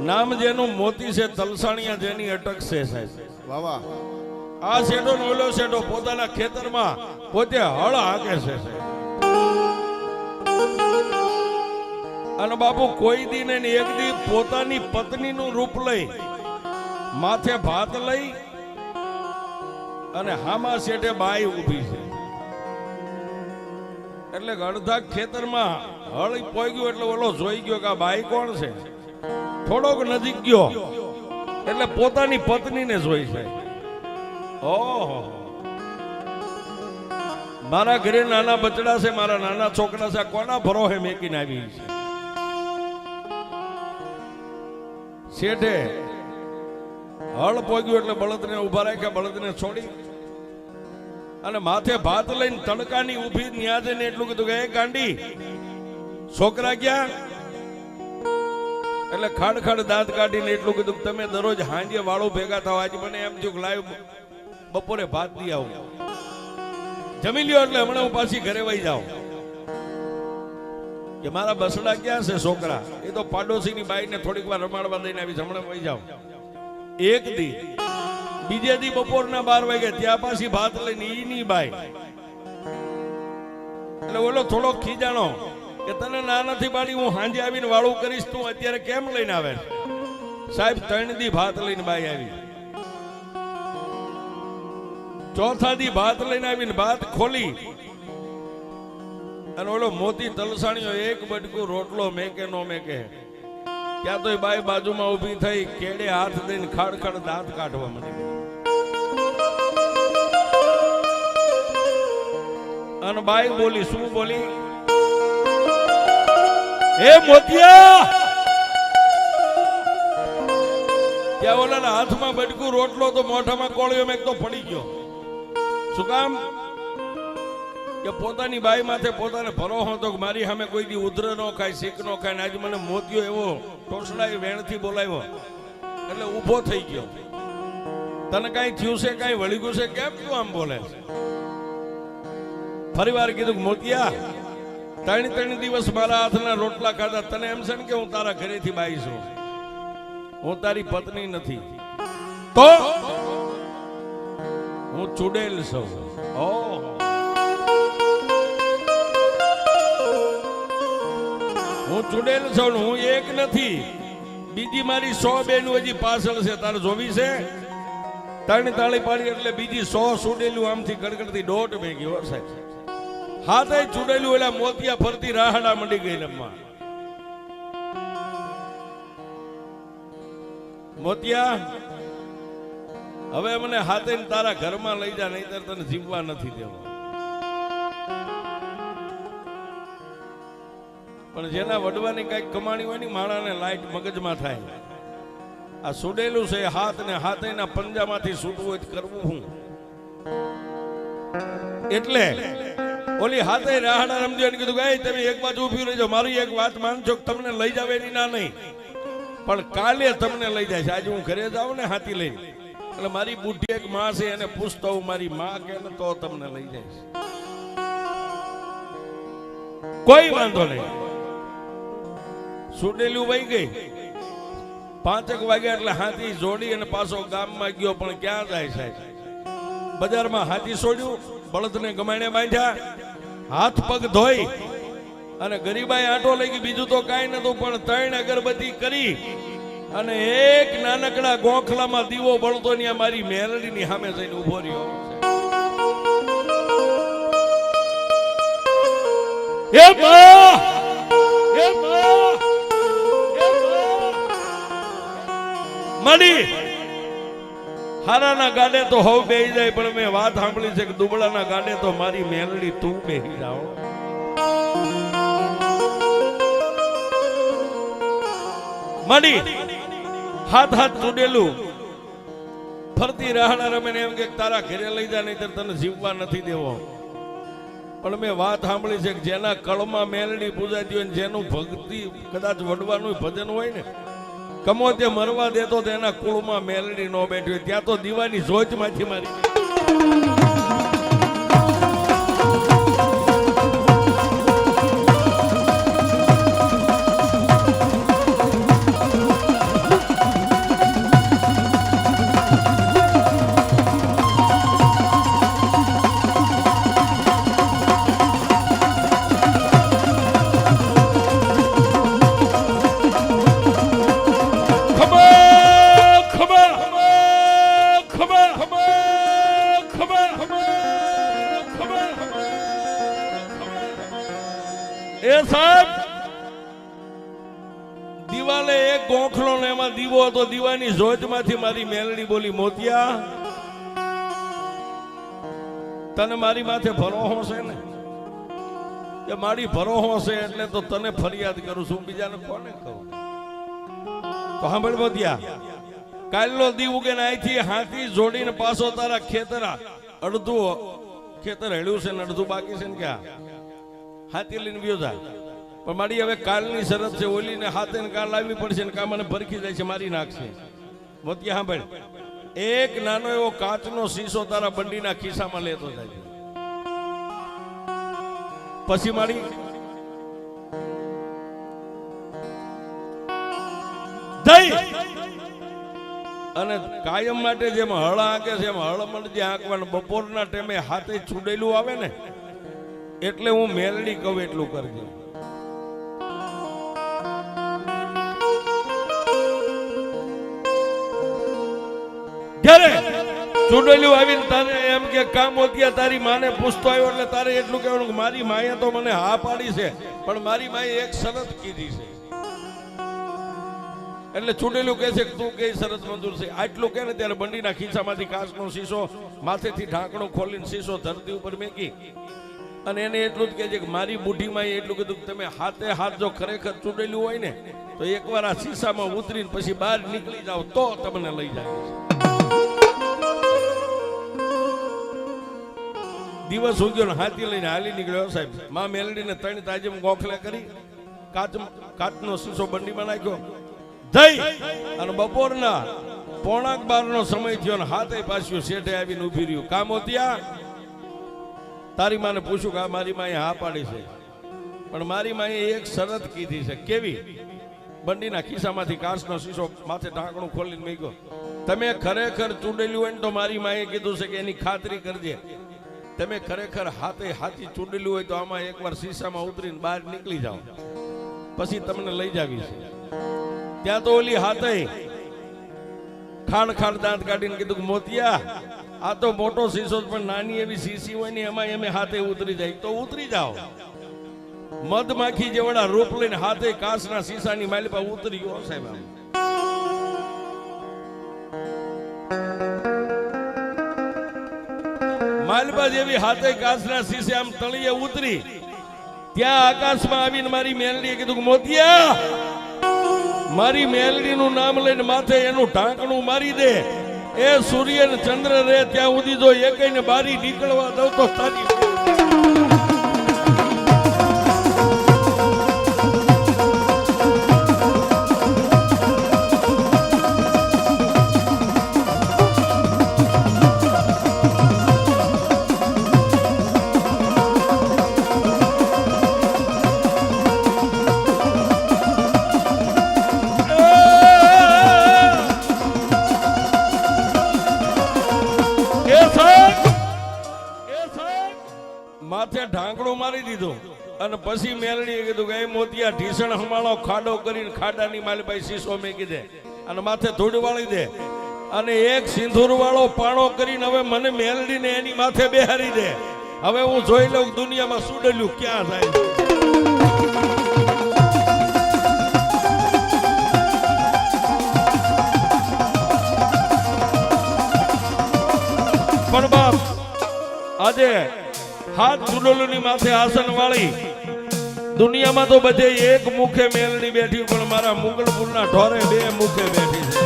નામ જેનું મોતી છે, તલસાણિયા જેની અટક છે સાહેબ. વાહ વાહ. આ શેઠો નો ઓલો શેઠો પોતાના ખેતરમાં પોતે હળ હાકે છે સાહેબ. અને બાપુ કોઈ દી ને એક દી પોતાની પત્નીનું રૂપ લઈ માથે ભાત લઈ અને હામા શેઠે બાઈ ઊભી છે. એટલે અડધા ખેતરમાં હળ પોઈ ગયો એટલે ઓલો જોઈ ગયો કે આ બાઈ કોણ છે. થોડોક નજીક ગયો એટલે પોતાની પત્નીને જોઈ છે. ઓહો, મારા ઘરે નાના બચડા છે, મારા નાના છોકરા છે, કોના ભરોહે મેકીને આવી છે. શેઠે હળ પોગ્યું એટલે બળદને ઉભા રાખ્યા, બળદને છોડી અને માથે ભાત લઈને તડકાની ઊભી ન્યા જઈને એટલું કીધું કે એ ગાંડી છોકરા ક્યાં? એટલે ખાડ ખાડ દાંત કાઢીને એટલું કીધું કે તમે દરરોજ હાંજે વાળો ભેગા થાવ, આજે મને એમ થયું કે લાવ બપોરે ભાત દી આવું, જમી લ્યો એટલે હમણાં હું પાછી ઘરે વહી જાઉં. કે મારા બસડા ક્યાં છે છોકરા? એ તો પાડોશીની બાઈને થોડીક વાર રમાડવા દઈને આવી, હમણાં વહી જાઉં. એક દી બીજે દી બપોરના 12 વાગે ત્યાં પાછી ભાત લઈને ઈની બાઈ. એટલે ઓલો થોડો ખીજાણો કે તને ના નથી પાડી, હું હાંજે આવીને વાળું કરીશ, તું અત્યારે કેમ લઈને આવે? સાહેબ 3 દી ભાત લઈને બાઈ આવી. ચોથા દી ભાત લઈને આવીને ભાત ખોલી અને ઓલો મોતી તલસાણીઓ એક બટકું રોટલો મેકે નો મેકે. ત્યાં તો એ બાઈ બાજુમાં ઊભી થઈ, કેડે હાથ દઈને ખાડ ખાડ દાંત કાઢવા માંડી. અને બાઈ બોલી, શું બોલી? એ મોતિયા! ત્યાં ઓલાના હાથમાં બટકું રોટલો તો મોઢામાં કોળિયો મેક તો પડી ગયો. શું કામ? કે પોતાની બાઈ માથે પોતાને ભરોસો હતો કે મારી સામે કોઈ દી ઉધર નો ખાય, શીખ નો ખાય, ને આજે મને મોતિયો એવો ટોસડાઈ વેણથી બોલાવ્યો એટલે ઊભો થઈ ગયો. તને કઈ થયું છે, કઈ વળી ગયું છે, કેમ તું આમ બોલે? ફરી વાર કીધું કે મોતિયા 3 દિવસ મારા હાથના રોટલા ખાધા, તને એમ છે ને કે હું તારા ઘરેથી બાઈ છું, હું તારી પત્ની નથી, તો હું ચૂડેલ છું. ઓહો, હું ચૂડેલ છું, હું એક નથી, બીજી મારી 100 બેનું હજી પાછળ છે, તારે જોવી છે? 3 તાળી પાડી એટલે બીજી 100 ચૂડેલું આમથી ગડગડતી દોઢ ભેગી હો સાહેબ. હાથે ચૂડેલું એલા મોતિયા ફરતી રાહડા મંડી ગઈ રમવા. મોતિયા, હવે મને હાથે તારા ઘરમાં લઈ જા, નહીતર તને જીવવા નથી દેવા. પણ જેના વડવાની કઈક કમાણી હોય ને માણાને લાઈટ મગજમાં થાય. આ સુડેલું છે હાથ ને હાથેના પંજામાંથી છૂટવું હોય કરવું હું. એટલે ઓલી હાથે રાહડા રમજો ને કીધું કે તમે એક બાજુ ઉભી રહેજો, મારી એક વાત માનજો કે તમને લઈ જાવ એની ના નહીં, પણ કાલે તમને લઈ જાય છે. આજે હું ઘરે જાઉં ને હાથી લઈને, એટલે મારી બુઢી એક માં છે, એને પૂછતો હું મારી માં કે ને તો તમને લઈ જાય. કોઈ વાંધો નહીં. સુડેલું વહી ગઈ. 5 વાગ્યા એટલે હાથી જોડી અને પાછો ગામમાં ગયો. પણ ક્યાં જાય સાહેબ? બજારમાં હાથી છોડ્યું, બળદને ગમાણે બાંધ્યા, હાથ પગ ધોઈ અને ગરીબાઈ આટો લઈ ગઈ. બીજું તો કાંઈ નતું, પણ 3 અગરબત્તી કરી અને એક નાનકડા ગોખલામાં દીવો બળતો ને મારી મેલડીની સામે જઈને ઉભો રહ્યો. એ બા! એ બા! મળી હારાના ગાડે તો હવ બેહી જાય, પણ મેં વાત સાંભળી છે કે દુબળાના ગાડે તો મારી મેલડી તું બેહી જાઓ. મળી હાથ હાથ ચૂડેલું ફરતી રાહડા રમે ને એમ કે તારા ઘરે લઈ જા, નહીતર તને જીવવા નથી દેવો. પણ મેં વાત સાંભળી છે કે જેના કળમાં મેલડી પૂજાતી હોય, જેનું ભક્તિ કદાચ વડવાનું ભજન હોય ને, કમો તે મરવા દેતો તેના કુળમાં મેલડી નો બેઠી હોય. ત્યાં તો દીવાની જોજ માંથી મારી. દિવાલે એક ગોખલો ને એમાં દીવો હતો. દીવાની જોતમાંથી મારી મેલડી બોલી, મોતિયા તને મારી માથે ભરોહો છે ને? કે મારી ભરોહો છે એટલે તો તને ફરિયાદ કરું છું, બીજાને કોને કહું? તો સાંભળ મોતિયા, કાલનો દી ઉગે ને અહીંથી હાથી જોડીને પાછો તારા ખેતર, અડધું ખેતર હેડ્યું છે ને અડધું બાકી છે ને, ક્યાં હાથી લઈને વ્યો જાય. પણ મારી હવે કાલની શરત છે, ઓલીને હાથે ને કાલ લાવવી પડશે ને, કા મને ભરખી જાય છે, મારી નાખશે. મોતિયા સાંભળ, એક નાનો એવો કાચનો શીશો તારા બંડીના ખિસ્સામાં લેતો જાય. પછી મારી અને કાયમ માટે જેમ હળ આંકે છે એમ હળ મળજે આંકવાનું. બપોરના ટાઈમે હાથે છુડેલું આવે ને એટલે હું મેલડી કહું એટલું કરજે. જ્યારે ચૂડેલું આવીને તારે એમ કે કામ હોતિયા તારી માને પૂછતો આવ્યો એટલે તારે એટલું કહેવાનું કે મારી માએ તો મને હા પાડી છે, પણ મારી માએ એક શરત કીધી છે. એટલે ચૂડેલું કહે છે કે તું કઈ શરત મંજૂર છે? આટલું કે ને ત્યારે બંડીના ખિસ્સામાંથી કાચનો શીશો માથેથી ઢાંકણું ખોલીને શીશો ધરતી ઉપર મેકી અને એને એટલું જ કહે છે કે મારી બુઢીમાં એટલું કીધું કે તમે હાથે હાથ જો ખરેખર ચૂડેલું હોય ને તો એકવાર આ શીશામાં ઉતરીને પછી બહાર નીકળી જાવ તો તમને લઈ જાય છે. દિવસ ઉગ્યો ને હાથી લઈને હાલી નીકળ્યો સાહેબ. માં મેલડીને 3 તાજમ ગોખલે કરી કાચનો શીશો બંડીમાં નાખ્યો જઈ અને બપોરના 11:15 સમય થયો ને હાથે પાછું શેઠે આવીને ઉભી રહ્યું. કામ હોતિયા તારી માને પૂછ્યું કે મારી માએ હા પાડી છે, પણ મારી માએ એક શરત કીધી છે. કેવી? બંડીના ખિસ્સામાંથી કાચનો શીશો માથે ઢાંકણું ખોલીને મૂક્યો. તમે ખરેખર ચૂડેલું હોય ને તો મારી માએ કીધું છે કે એની ખાતરી કરજે. તમે ખરેખર હાથે હાથી ચૂડેલું હોય તો આમાં એકવાર શીશામાં ઉતરીને બહાર નીકળી જાઓ, પછી તમને લઈ જાવી છે. ત્યાં તો ઓલી હાથે ખાડ દાંત કાઢીને કીધું કે મોતિયા આ તો મોટો શીશો પણ નાની એવી શીશી હોય ને એમાં એમે હાથે ઉતરી જાય તો ઉતરી જાઓ. મધમાખી જેવડા રૂપ લઈને હાથે કાચના શીશાની માલિપા ઉતરી ગયો સાહેબ. માલબા જેવી હાથે કાચના શીશે આમ તળિયે ઉતરી ત્યાં આકાશમાં આવીને મારી મેલડીએ કીધું કે મોતિયા મારી મેલડીનું નામ લઈને માથે એનું ઢાંકણું મારી દે. એ સૂર્ય ને ચંદ્ર રે ત્યાં સુધી જો એકઈને બારી નીકળવા દઉં તો તારી માથે ઢાંકણું મારી દીધું અને પછી મેલડીએ કીધું કે એ મોતિયા ઢીસણ હમાળો ખાડો કરીને ખાડાની માલભાઈ શીશો મેકી દે અને માથે ધૂળ વાળી દે અને એક સિંદૂર વાળો પાણો કરીને હવે મને મેલડીને એની માથે બેહારી દે. હવે હું જોઈ લઉં દુનિયામાં સુડેલું ક્યાં થાય. પણ બાપ આજે હાથ ચૂડોલુની માથે આસન વાળી દુનિયામાં તો બધે એક મુખે મેલડી બેઠી, પણ મારા મુગલપુરના ઢોરે 2 મુખે બેઠી છે.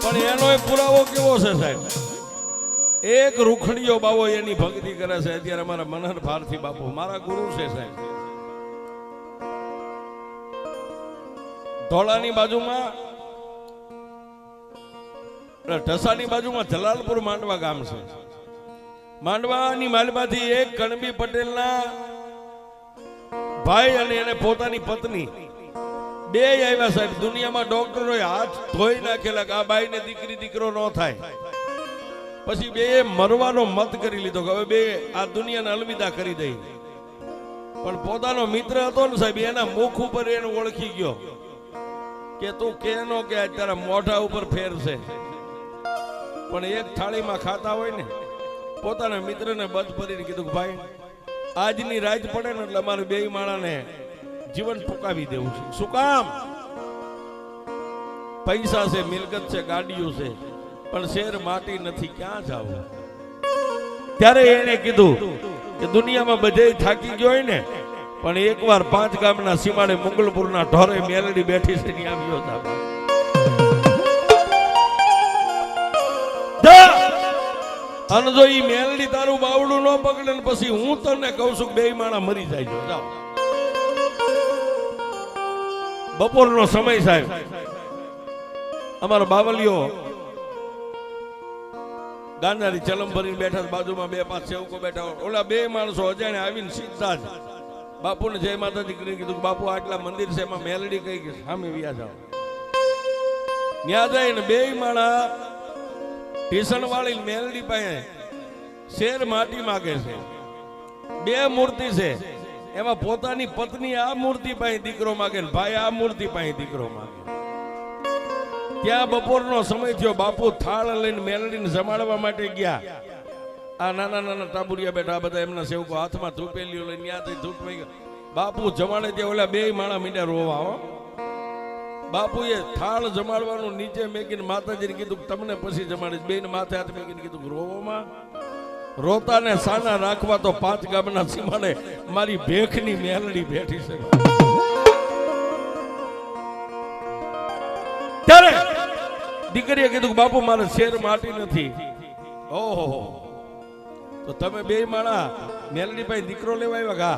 પણ એનો પુરાવો કેવો છે સાહેબ? એક રૂખડીયો બાવો એની ભક્તિ કરે છે. અત્યારે મારા મનહર ભારતી બાપુ મારા ગુરુ છે સાહેબ. ધોળાની બાજુમાં ઢસાની બાજુમાં જલાલપુર માંડવા ગામ છે. માંડવાની માલમાંથી એક કણબી પટેલના ભાઈ અને એને પોતાની પત્ની 2 આવ્યા સાહેબ. દુનિયામાં ડોક્ટરોએ હાથ ધોઈ નાખેલા કે આ બાઈને દીકરો ન થાય. પછી 2 મરવાનો મત કરી લીધો કે હવે 2 આ દુનિયાને અલવિદા કરી દઈ. પણ પોતાનો મિત્ર હતો ને સાહેબ એના મુખ ઉપર એને ઓળખી ગયો કે તું કેનો કે તારા મોઢા ઉપર ફેર છે. પણ એક થાળીમાં ખાતા હોય ને પોતાના મિત્રને બધ ભરીને કીધું કે ભાઈ આજની રાત પડે ને એટલે અમારે બે માણાને જીવન ટૂંકાવી દેવું છે. શું કામ? પૈસા છે, મિલકત છે, ગાડીઓ છે, પણ શેર માટી નથી, ક્યાં જાવ? ત્યારે એને કીધું કે દુનિયામાં બધે થાકી ગયો હોય ને, પણ એકવાર 5 ગામના સીમાડે મંગલપુરના ઢોરે મેલડી બેઠી છે ને આવ્યો હતા. અને જો ઈ મેલડી તારું બાવડું ન પકડે ને પછી હું તને કહું છું બે માણા મરી જાય. જાઓ. બપોરનો સમય સાહેબ, અમારો બાવલિયો ગાંધારી ચલમ ભરીને બેઠા, બાજુમાં 2-5 સેવકો બેઠા. ઓલા બે માણસો અજાણે આવીને સીધા જ બાપુને જય માતાજી કરીને કીધું કે બાપુ આટલા મંદિર છે, એમાં મેલડી કઈ કે સામે વ્યા જાઓ. ન્યા જાય ને બે માણા ઢીસણ વાળી મેલડી પાસે શેર માટી માગે છે. 2 મૂર્તિ છે, એમાં પોતાની પત્ની આ મૂર્તિ પાસે દીકરો માગે ને ભાઈ આ મૂર્તિ પાસે દીકરો માગે. ત્યાં બપોરનો સમય થયો. બાપુ થાળ લઈને મેલડીને જમાડવા માટે ગયા. આ નાના નાના ટાબુરિયા બેઠા, બધા એમના સેવકો હાથમાં ધૂપેલીઓ લઈને ત્યાં જઈ ધૂપ માં બાપુ જમાડે ત્યાં ઓલા બે માણા મીંડા રોવા. હો, બાપુએ થાળ જમાડવાનું નીચે મેકીને માતાજીને કીધું તમને પછી જમાડીશ. બેન માથે હાથ મેકીને કીધું રોવામાં રોતા ને સાના રાખવા તો 5 ગામના સીમાડે મારી ભેખની મેલડી બેઠી છે. ત્યારે દીકરીએ કીધું બાપુ મારે શેર માટી નથી. ઓહો, તો તમે બે માણા મેલડી પાસે દીકરો લેવા આવ્યા? કા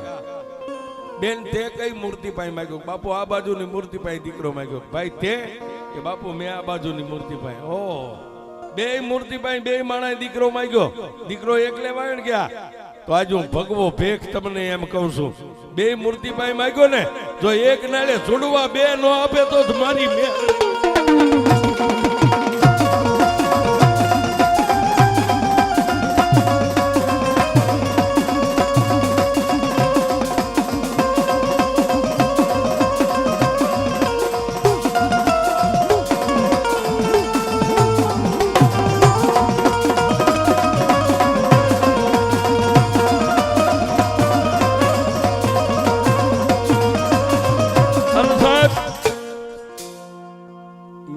બેન તે કઈ મૂર્તિ પાસે માંગ્યો? બાપુ આ બાજુની મૂર્તિ પાસે દીકરો માંગ્યો. ભાઈ તે કે બાપુ મેં આ બાજુની મૂર્તિ પાસે. ઓહો, બે મૂર્તિ પાસે બે માણા દીકરો માંગ્યો. દીકરો એક લેવા આવ્યો ને ગયા તો આજે હું ભગવો ભેખ તમને એમ કહું છું, બે મૂર્તિ પાસે માંગ્યો ને, જો એક નાળે છોડવા બે નો આપે તો જ મારી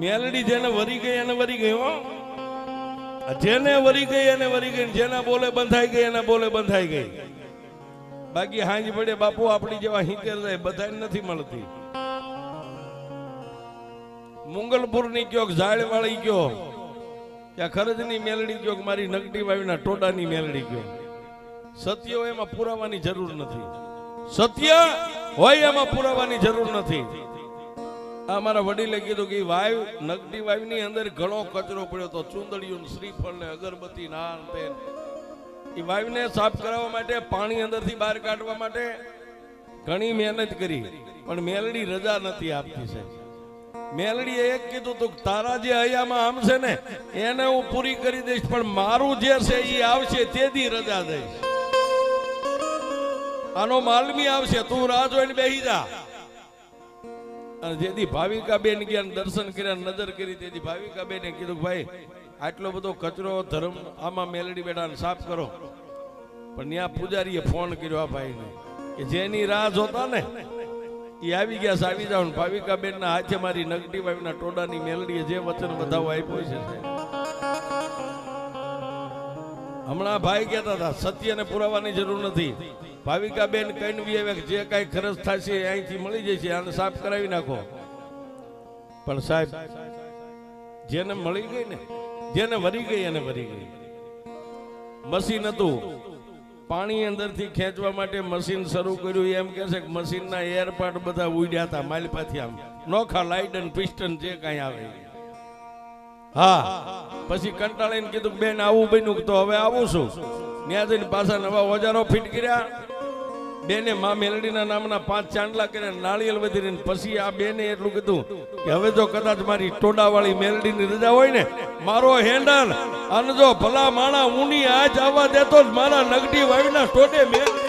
મેલડી જેને વરી ગઈ એને વરી ગઈ. હો, જેને વરી ગઈ એને વરી ગઈ. જેના બોલે બંધાઈ ગઈ એના બોલે બંધાઈ ગઈ. બાકી હાંજ પડે બાપુ આપણી જેવા હિંકેર જાય બધાને નથી મળતી. મંગલપુર ની કયો, ઝાડ વાળી કયો, ત્યાં ખરજની મેલડી કયો, મારી નગટી વાવીના ટોડાની મેલડી કયો. સત્ય હોય એમાં પુરાવાની જરૂર નથી. સત્ય હોય એમાં પુરાવાની જરૂર નથી. અમારા વડીલે કીધું કે વાવ નગટી વાવની અંદર ઘણો કચરો પડ્યો તો, ચુંદડીયું, શ્રીફળ ને અગરબત્તી નાન તેલ. એ વાવને સાફ કરાવવા માટે, પાણી અંદરથી બહાર કાઢવા માટે ઘણી મહેનત કરી, પણ મેલડી રજા નથી આપતી છે. મેલડીએ એક કીધું તું તારા જે હૈયામાં આમ છે ને એને હું પૂરી કરી દઈશ, પણ મારું જે છે એ આવશે તેથી રજા દઈશ. આનો માલમી આવશે, તું રાહ જોઈને બેસી જા. અને જેથી ભાવિકા બેન ગયા દર્શન કર્યા, નજર કરી, તેથી ભાવિકા બેને કીધું ભાઈ આટલો બધો કચરો ધર્મ આમાં મેલડી બેઠા સાફ કરો. પણ ત્યાં પૂજારીએ ફોન કર્યો આ ભાઈને કે જેની રાહ જોતા ને એ આવી ગયા, આવી જાવ. ભાવિકા બેન ના હાથે મારી નગટી વાવીના ટોડાની મેલડીએ જે વચન બધાઓ આપ્યો છે. હમણાં ભાઈ કહેતા હતા સત્યને પુરાવાની જરૂર નથી. ભાવિકા બેન કઈ જે કઈ ખર્ચ થશે અહીંથી મળી જશે, આને સાફ કરાવી નાખો. પણ સાહેબ જેને મળી ગઈ ને, જેને વરી ગઈ એને વરી ગઈ. મશીન હતું, પાણી અંદરથી ખેંચવા માટે મશીન શરૂ કર્યું. એમ કે છે કે મશીનના એરપાર્ટ બધા ઉડ્યા હતા માલપાથી, આમ નોખા લાઇટ અને પિસ્ટન જે કઈ આવે. હા, પછી કંટાળીને કીધું બેન આવું બન્યું તો હવે આવું છું. ત્યાં જઈને પાછા નવા ઓજારો ફિટ કર્યા. બેને માં મેલડીના નામના 5 ચાંદલા કર્યા, નાળિયેર વધીને. પછી આ બેને એટલું કીધું કે હવે જો કદાચ મારી ટોડાવાળી મેલડીની રજા હોય ને, મારો હેન્ડલ અને જો ભલા માણા ઊની આજ આવવા દેતો જ મારા નગડી વાવીના ટોડે મેલડી